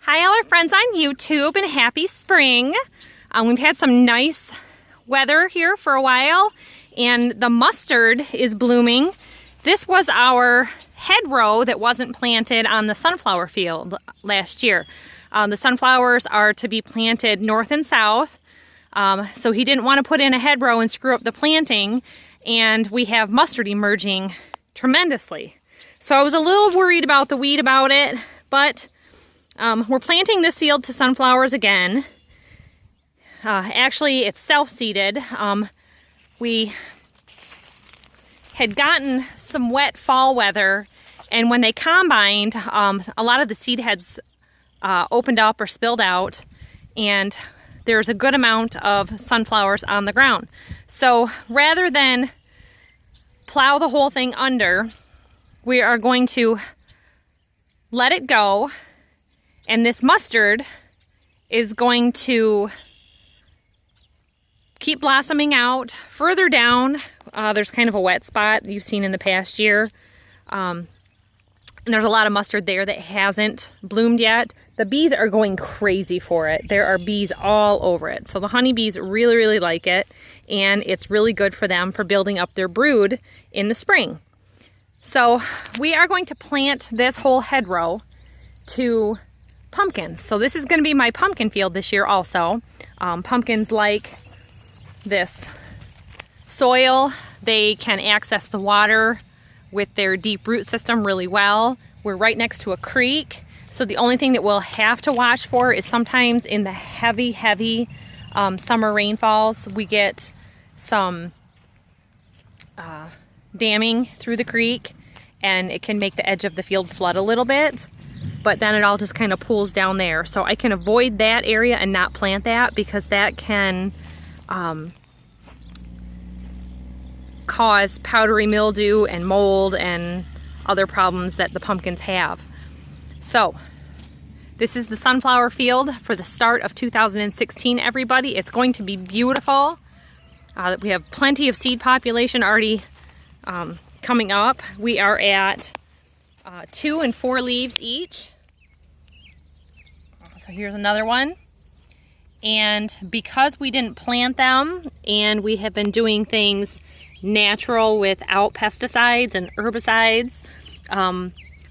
Hi all our friends on YouTube and happy spring. We've had some nice weather here for a while and the mustard is blooming. This was our hedgerow that wasn't planted on the sunflower field last year. The sunflowers are to be planted north and south, so he didn't want to put in a hedgerow and screw up the planting, and we have mustard emerging tremendously. So I was a little worried about the weed about it, but we're planting this field to sunflowers again. Actually, it's self-seeded. We had gotten some wet fall weather, and when they combined, a lot of the seed heads opened up or spilled out, and there's a good amount of sunflowers on the ground. So rather than plow the whole thing under, we are going to let it go, and this mustard is going to keep blossoming out. Further down, there's kind of a wet spot you've seen in the past year. And there's a lot of mustard there that hasn't bloomed yet. The bees are going crazy for it. There are bees all over it. So the honeybees really, really like it. And it's really good for them for building up their brood in the spring. So we are going to plant this whole hedgerow to pumpkins. So this is going to be my pumpkin field this year also. Pumpkins like this soil. They can access the water with their deep root system really well. We're right next to a creek, so the only thing that we'll have to watch for is sometimes in the heavy summer rainfalls, we get some damming through the creek, and it can make the edge of the field flood a little bit, but then it all just kind of pools down there. So I can avoid that area and not plant that, because that can cause powdery mildew and mold and other problems that the pumpkins have. So this is the sunflower field for the start of 2016, everybody. It's going to be beautiful. We have plenty of seed population already coming up. We are at 2 and 4 leaves each. So here's another one. And because we didn't plant them and we have been doing things natural without pesticides and herbicides,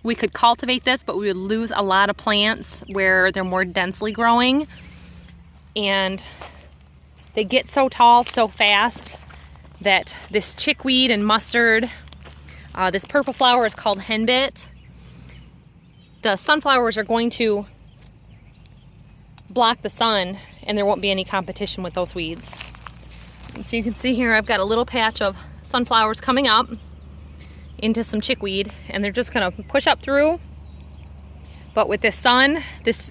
we could cultivate this, but we would lose a lot of plants where they're more densely growing, and they get so tall so fast that this chickweed and mustard, this purple flower is called henbit. The sunflowers are going to block the sun, and there won't be any competition with those weeds. So you can see here I've got a little patch of sunflowers coming up into some chickweed, and they're just gonna push up through. But with this sun, this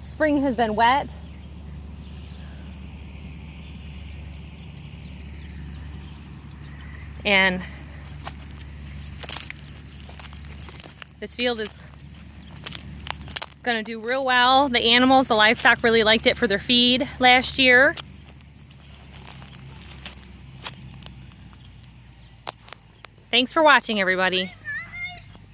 spring has been wet. And this field is gonna do real well. The animals, the livestock really liked it for their feed last year. Thanks for watching, everybody.